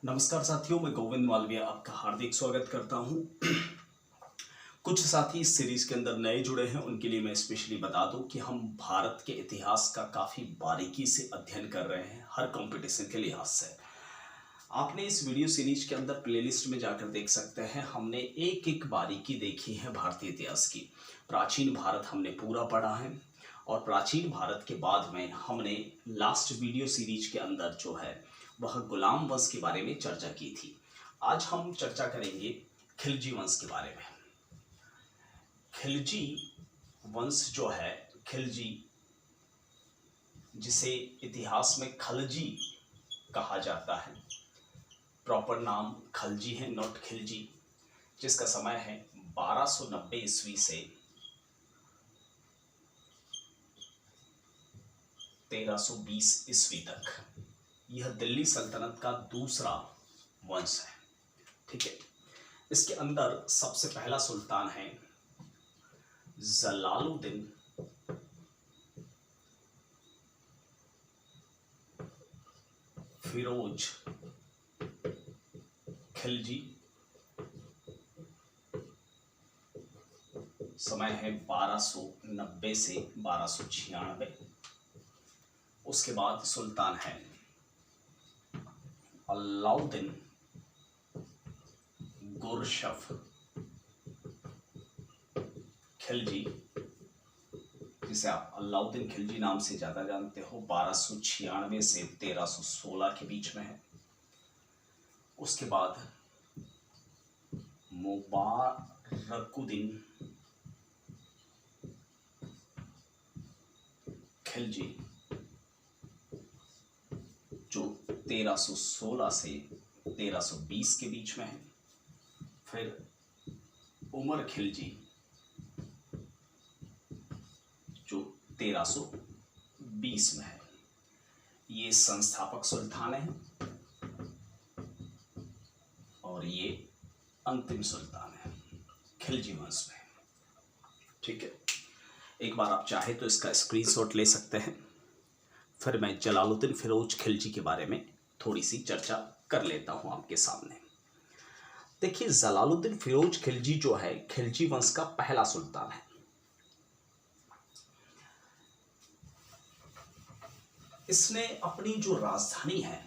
नमस्कार साथियों, मैं गोविंद मालविया आपका हार्दिक स्वागत करता हूं। कुछ साथी इस सीरीज के अंदर नए जुड़े हैं, उनके लिए मैं स्पेशली बता दूं कि हम भारत के इतिहास का काफ़ी बारीकी से अध्ययन कर रहे हैं, हर कंपटीशन के लिहाज से। आपने इस वीडियो सीरीज के अंदर प्लेलिस्ट में जाकर देख सकते हैं, हमने एक एक बारीकी देखी है भारतीय इतिहास की। प्राचीन भारत हमने पूरा पढ़ा है और प्राचीन भारत के बाद में हमने लास्ट वीडियो सीरीज के अंदर जो है वह गुलाम वंश के बारे में चर्चा की थी। आज हम चर्चा करेंगे खिलजी वंश के बारे में। खिलजी वंश जो है, खिलजी जिसे इतिहास में खलजी कहा जाता है, प्रॉपर नाम खलजी है, नॉट खिलजी, जिसका समय है 1290 ईस्वी से 1320 ईस्वी तक। यह दिल्ली सल्तनत का दूसरा वंश है। ठीक है, इसके अंदर सबसे पहला सुल्तान है जलालुद्दीन फिरोज खिलजी। समय है 1290 से 1296। उसके बाद सुल्तान है अलाउद्दीन गुरशफ खिलजी, जिसे आप अलाउद्दीन खिलजी नाम से ज़्यादा जानते हो। 1296 से 1316 के बीच में है। उसके बाद मुबारकुद्दीन खिलजी, जो 1316 से 1320 के बीच में है। फिर उमर खिलजी, जो 1320 में है। ये संस्थापक सुल्तान है और ये अंतिम सुल्तान है खिलजी वंश में। ठीक है, एक बार आप चाहे तो इसका स्क्रीनशॉट ले सकते हैं। फिर मैं जलालुद्दीन फिरोज खिलजी के बारे में थोड़ी सी चर्चा कर लेता हूं आपके सामने। देखिए, जलालुद्दीन फिरोज खिलजी जो है खिलजी वंश का पहला सुल्तान है। इसने अपनी जो राजधानी है,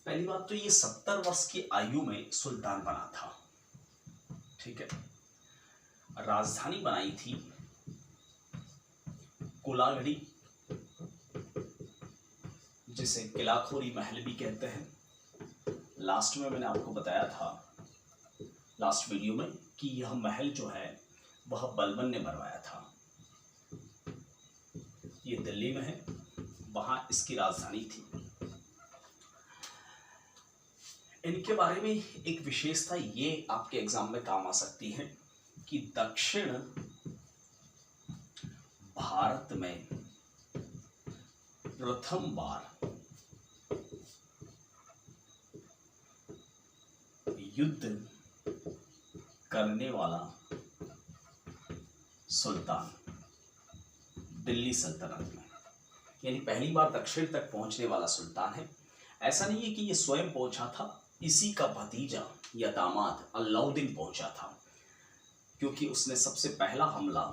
पहली बात तो ये 70 वर्ष की आयु में सुल्तान बना था। ठीक है, राजधानी बनाई थी कुलागड़ी, जिसे किलाखोरी महल भी कहते हैं। लास्ट में मैंने आपको बताया था, लास्ट वीडियो में, कि यह महल जो है वह बलबन ने बनवाया था। ये दिल्ली में है, वहां इसकी राजधानी थी। इनके बारे में एक विशेषता ये आपके एग्जाम में काम आ सकती है कि दक्षिण भारत में प्रथम बार युद्ध करने वाला सुल्तान दिल्ली सल्तनत में, यानी पहली बार दक्षिण तक पहुंचने वाला सुल्तान है। ऐसा नहीं है कि ये स्वयं पहुंचा था, इसी का भतीजा या दामाद अलाउद्दीन पहुंचा था, क्योंकि उसने सबसे पहला हमला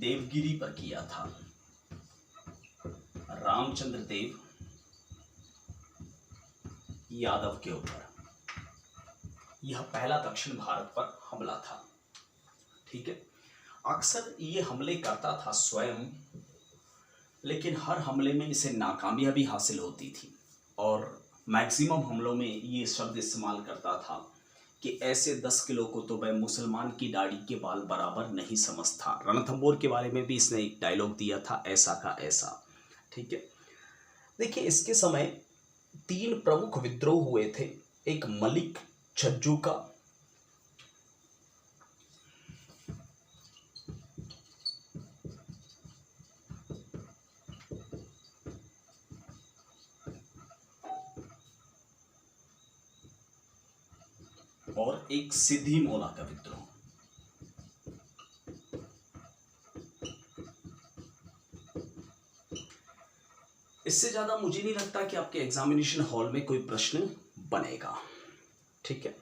देवगिरी पर किया था। रामचंद्र देव यादव के ऊपर यह पहला दक्षिण भारत पर हमला था। ठीक है, अक्सर ये हमले करता था स्वयं, लेकिन हर हमले में इसे नाकामयाबी हासिल होती थी और मैक्सिमम हमलों में ये शब्द इस्तेमाल करता था कि ऐसे 10 किलो को तो मैं मुसलमान की दाढ़ी के बाल बराबर नहीं समझता। रणथंबोर के बारे में भी इसने एक डायलॉग दिया था, ऐसा का ऐसा। ठीक है, देखिए, इसके समय 3 प्रमुख विद्रोह हुए थे। एक मलिक छज्जू का, और एक सिद्धि मौला का विद्रोह। इससे ज़्यादा मुझे नहीं लगता कि आपके एग्जामिनेशन हॉल में कोई प्रश्न बनेगा। ठीक है,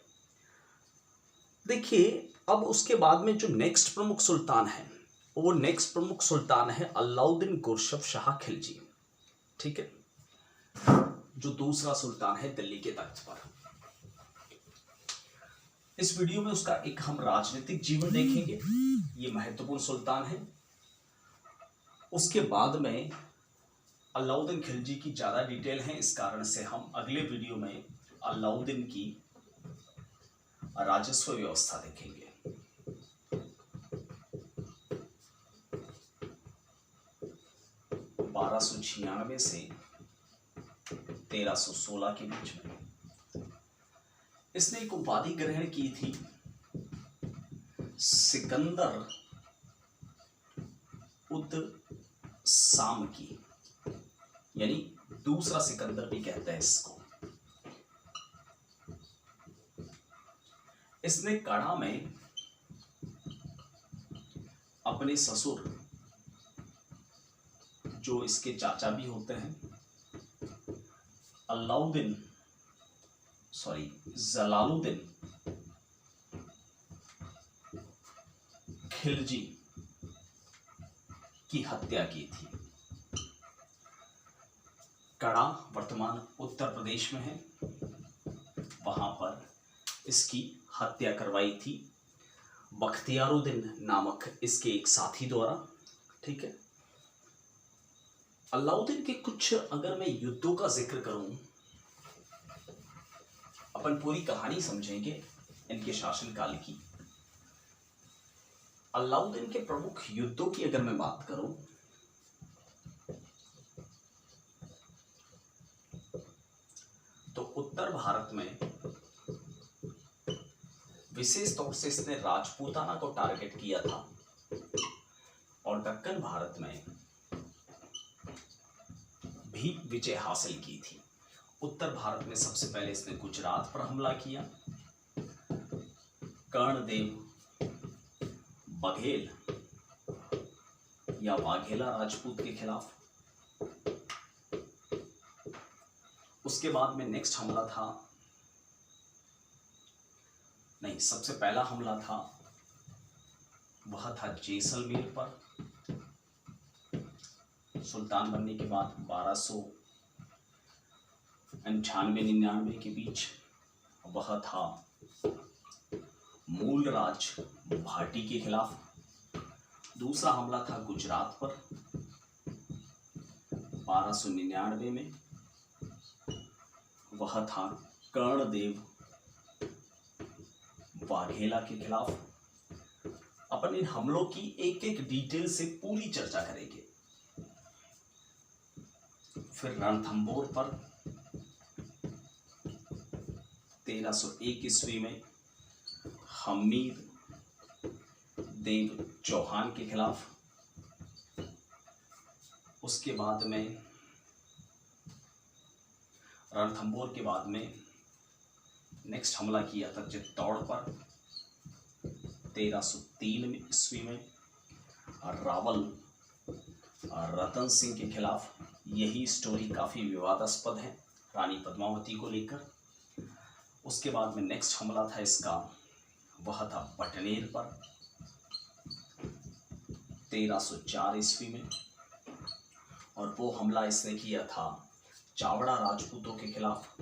देखिए अब उसके बाद में जो नेक्स्ट प्रमुख सुल्तान है वो नेक्स्ट प्रमुख सुल्तान है अलाउद्दीन गुरशफ शाह खिलजी। ठीक है, जो दूसरा सुल्तान है दिल्ली के तख्त पर। इस वीडियो में उसका एक हम राजनीतिक जीवन देखेंगे, ये महत्वपूर्ण सुल्तान है। उसके बाद में अलाउद्दीन खिलजी की ज़्यादा डिटेल है, इस कारण से हम अगले वीडियो में अलाउद्दीन की राजस्व व्यवस्था देखेंगे। बारह सौ 96 से 1316 के बीच में इसने एक उपाधि ग्रहण की थी, सिकंदर उद साम की, यानी दूसरा सिकंदर भी कहते हैं इसको। इसने कड़ा में अपने ससुर, जो इसके चाचा भी होते हैं, जलालुद्दीन खिलजी की हत्या की थी। कड़ा वर्तमान उत्तर प्रदेश में है, वहां पर इसकी हत्या करवाई थी बख्तियारुद्दीन नामक इसके एक साथी द्वारा। ठीक है, अलाउद्दीन के कुछ अगर मैं युद्धों का जिक्र करूं, अपन पूरी कहानी समझेंगे इनके शासनकाल की। अलाउद्दीन के प्रमुख युद्धों की अगर मैं बात करूं तो उत्तर भारत में विशेष तौर से इसने राजपूताना को टारगेट किया था और दक्कन भारत में भी विजय हासिल की थी। उत्तर भारत में सबसे पहले इसने गुजरात पर हमला किया, कर्णदेव बघेल या वाघेला राजपूत के खिलाफ। उसके बाद में नेक्स्ट हमला था, नहीं सबसे पहला हमला था वह था जैसलमेर पर। सुल्तान बनने के बाद 1299-99 के बीच वह था मूलराज भाटी के खिलाफ। दूसरा हमला था गुजरात पर 1299 में, वह था कर्णदेव वाघेला के खिलाफ। अपन इन हमलों की एक एक डिटेल से पूरी चर्चा करेंगे। फिर रणथंबोर पर 1301 ईस्वी में हमीर देव चौहान के खिलाफ। उसके बाद में रणथंबोर के बाद में नेक्स्ट हमला किया था चित्तौड़ पर 1303 ईस्वी में रावल रतन सिंह के खिलाफ। यही स्टोरी काफ़ी विवादास्पद है रानी पद्मावती को लेकर। उसके बाद में नेक्स्ट हमला था इसका, वह था बटनेर पर 1304 ईस्वी में, और वो हमला इसने किया था चावड़ा राजपूतों के खिलाफ।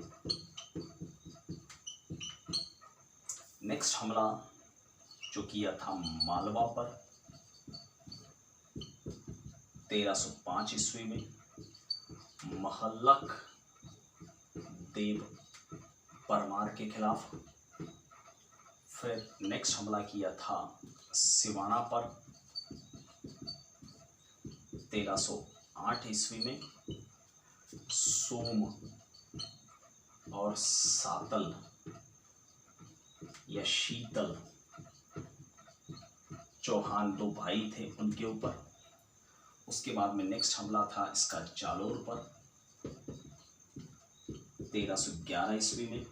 नेक्स्ट हमला जो किया था मालवा पर 1305 ईस्वी में महलक देव परमार के खिलाफ। फिर नेक्स्ट हमला किया था सिवाना पर 1308 ईस्वी में सोम और सातल या शीतल चौहान दो भाई थे, उनके ऊपर। उसके बाद में नेक्स्ट हमला था इसका जालोर पर 1311 ईस्वी में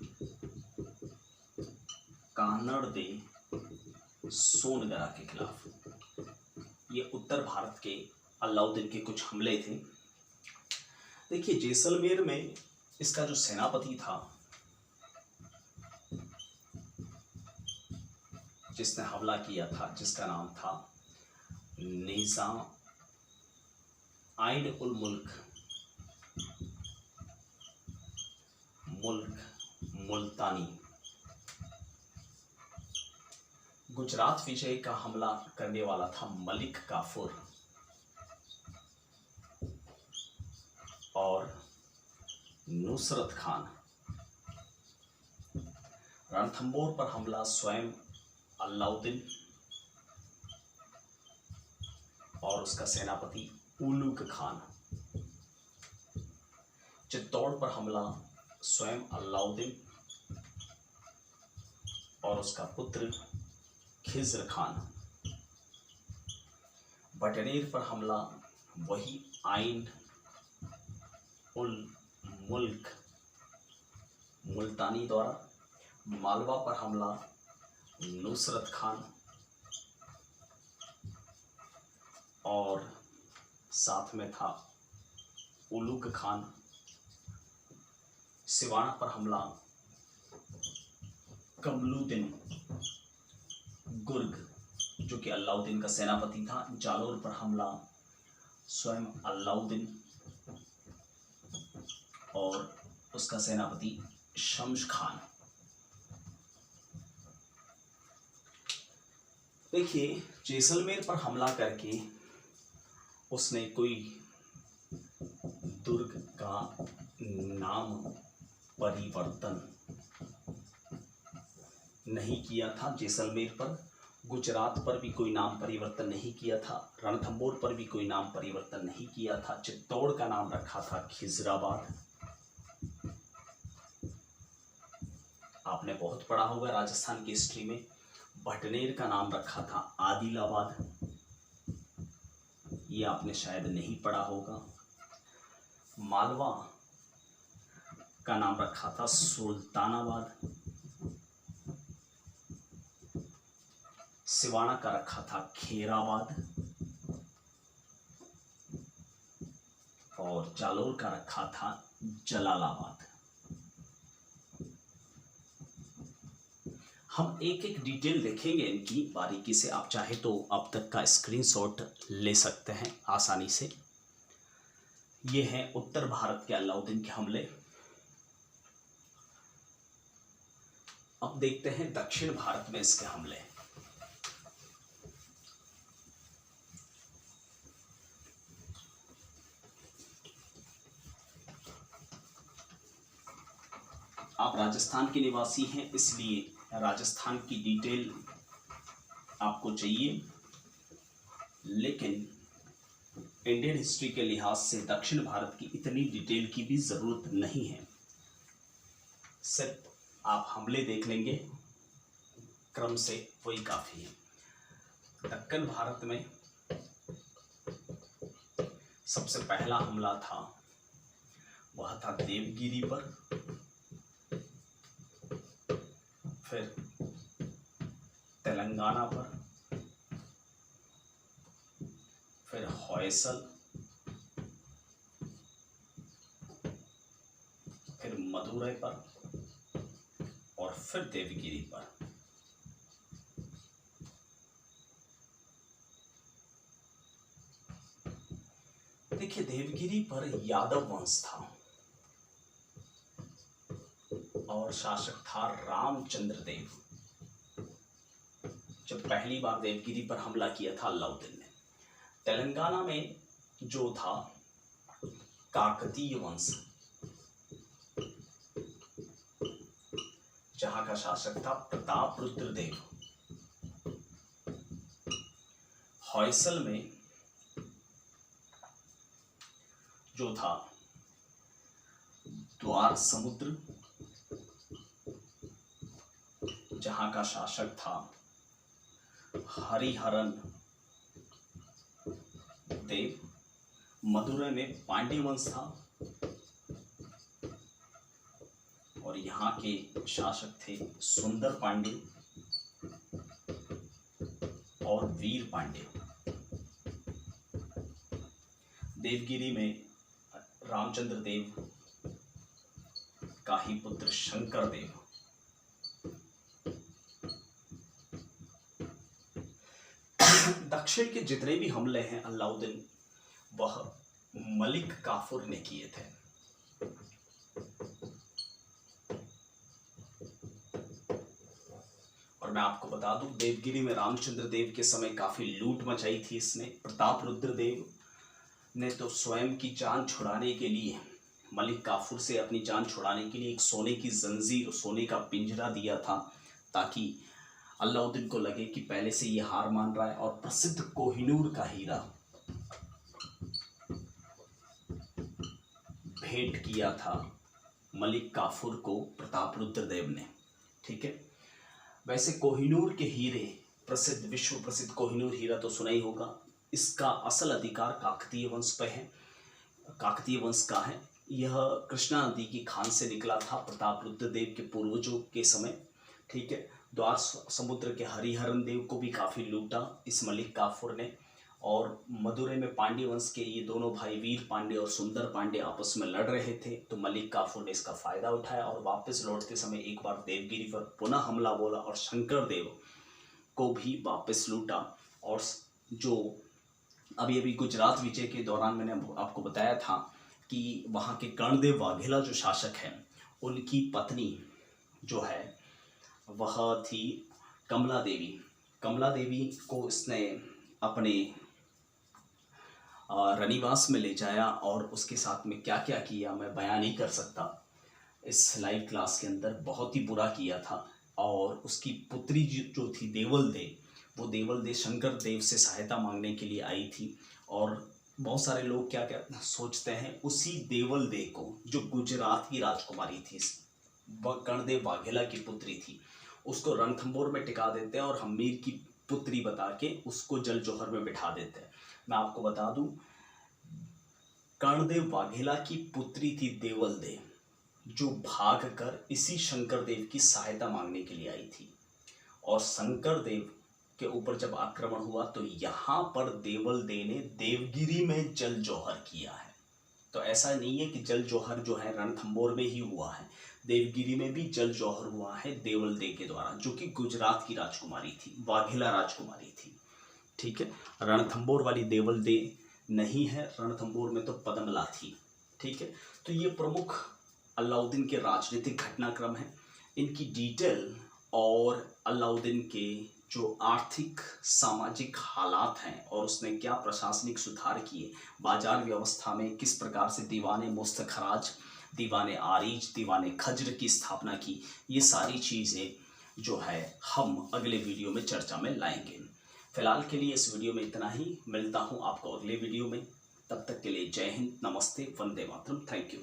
कानड़ दे सोनगरा के खिलाफ। ये उत्तर भारत के अलाउद्दीन के कुछ हमले थे। देखिए जैसलमेर में इसका जो सेनापति था, जिसने हमला किया था, जिसका नाम था निज़ाम आइन उल मुल्क मुल्तानी, गुजरात विजय का हमला करने वाला था मलिक काफूर, और नुसरत खान। रणथंबोर पर हमला स्वयं अलाउद्दीन और उसका सेनापति उलुग खान। चित्तौड़ पर हमला स्वयं अलाउद्दीन और उसका पुत्र खिज़्र खान। बटनेर पर हमला वही आइन उल मुल्क मुल्तानी द्वारा। मालवा पर हमला नुसरत खान और साथ में था उलुग खान। सिवाना पर हमला कमलुद्दीन गुर्ग, जो कि अलाउद्दीन का सेनापति था। जालोर पर हमला स्वयं अलाउद्दीन और उसका सेनापति शम्स खान। देखिए जैसलमेर पर हमला करके उसने कोई दुर्ग का नाम परिवर्तन नहीं किया था। जैसलमेर पर, गुजरात पर भी कोई नाम परिवर्तन नहीं किया था। रणथंबोर पर भी कोई नाम परिवर्तन नहीं किया था। चित्तौड़ का नाम रखा था खिज़राबाद। आपने बहुत पढ़ा होगा राजस्थान की हिस्ट्री में। भटनेर का नाम रखा था आदिलाबाद, ये आपने शायद नहीं पढ़ा होगा। मालवा का नाम रखा था सुल्तानाबाद। सिवाना का रखा था खेराबाद और जालोर का रखा था जलालाबाद। हम एक एक डिटेल देखेंगे इनकी बारीकी से। आप चाहे तो अब तक का स्क्रीनशॉट ले सकते हैं आसानी से। ये हैं उत्तर भारत के अलाउद्दीन के हमले। अब देखते हैं दक्षिण भारत में इसके हमले। आप राजस्थान के निवासी हैं, इसलिए राजस्थान की डिटेल आपको चाहिए, लेकिन इंडियन हिस्ट्री के लिहाज से दक्षिण भारत की इतनी डिटेल की भी ज़रूरत नहीं है। सिर्फ आप हमले देख लेंगे क्रम से, वही काफ़ी है। दक्कन भारत में सबसे पहला हमला था, वह था देवगिरी पर। फिर तेलंगाना पर, फिर होयसल, फिर मदुरै पर और फिर देवगिरी पर। देखिए देवगिरी पर यादव वंश था और शासक था रामचंद्र देव। जब पहली बार देवगिरी पर हमला किया था अलाउद्दीन ने। तेलंगाना में जो था काकतीय वंश, जहां का शासक था प्रतापरुद्र देव। होयसल में जो था द्वार समुद्र, जहां का शासक था हरिहरन देव। मदुरै में पांड्य वंश था और यहाँ के शासक थे सुंदर पांड्य और वीर पांड्य। देवगिरी में रामचंद्र देव का ही पुत्र शंकर देव दक्षिण के जितने भी हमले हैं अलाउद्दीन वह मलिक काफूर ने किए थे। और मैं आपको बता दूं, देवगिरी में रामचंद्र देव के समय काफी लूट मचाई थी इसने। प्रताप रुद्र देव ने तो स्वयं की जान छुड़ाने के लिए, मलिक काफूर से अपनी जान छुड़ाने के लिए एक सोने की जंजीर, सोने का पिंजरा दिया था, ताकि अलाउद्दीन को लगे कि पहले से ये हार मान रहा है। और प्रसिद्ध कोहिनूर का हीरा भेंट किया था मलिक काफूर को प्रताप रुद्र देव ने। ठीक है, वैसे कोहिनूर के हीरे प्रसिद्ध, विश्व प्रसिद्ध कोहिनूर हीरा तो सुना ही होगा। इसका असल अधिकार काकतीय वंश पे है, काकतीय वंश का है। यह कृष्णा नदी की खान से निकला था प्रताप रुद्र देव के पूर्वजों के समय। ठीक है, द्वार समुद्र के हरिहरन देव को भी काफ़ी लूटा इस मलिक काफूर ने। और मदुरै में पांड्य वंश के ये दोनों भाई वीर पांड्य और सुंदर पांड्य आपस में लड़ रहे थे, तो मलिक काफूर ने इसका फायदा उठाया और वापस लौटते समय एक बार देवगिरी पर पुनः हमला बोला और शंकर देव को भी वापस लूटा। और जो अभी अभी गुजरात विजय के दौरान मैंने आपको बताया था कि वहाँ के कर्णदेव वाघेला जो शासक हैं, उनकी पत्नी जो है वह थी कमला देवी। कमला देवी को इसने अपने रनिवास में ले जाया और उसके साथ में क्या क्या किया मैं बयान नहीं कर सकता इस लाइव क्लास के अंदर। बहुत ही बुरा किया था। और उसकी पुत्री जो थी देवल दे, वो देवल दे शंकर देव से सहायता मांगने के लिए आई थी। और बहुत सारे लोग क्या क्या सोचते हैं, उसी देवल दे को, जो गुजरात की राजकुमारी थी, वह कर्णदेव वाघेला की पुत्री थी, उसको रणथंभौर में टिका देते हैं और हमीर की पुत्री बता के उसको जल जौहर में बिठा देते हैं। मैं आपको बता दूं, कर्णदेव वाघेला की पुत्री थी देवल दे, जो भाग कर इसी शंकर देव की सहायता मांगने के लिए आई थी। और शंकर देव के ऊपर जब आक्रमण हुआ तो यहाँ पर देवल दे ने देवगिरी में जल जौहर किया है। तो ऐसा नहीं है कि जल जौहर जो है रणथंभौर में ही हुआ है, देवगिरी में भी जल जौहर हुआ है देवल दे के द्वारा, जो कि गुजरात की राजकुमारी थी, वाघेला राजकुमारी थी। ठीक है, रणथंभौर वाली देवल दे नहीं है, रणथंभौर में तो पद्मला थी। ठीक है, तो ये प्रमुख अलाउद्दीन के राजनीतिक घटनाक्रम है। इनकी डिटेल और अलाउद्दीन के जो आर्थिक सामाजिक हालात हैं और उसने क्या प्रशासनिक सुधार किए, बाजार व्यवस्था में किस प्रकार से दीवाने मुस्तखराज, दीवाने आरीज, दीवाने खज्र की स्थापना की, ये सारी चीज़ें जो है हम अगले वीडियो में चर्चा में लाएंगे। फिलहाल के लिए इस वीडियो में इतना ही। मिलता हूँ आपको अगले वीडियो में। तब तक के लिए जय हिंद, नमस्ते, वंदे मातरम, थैंक यू।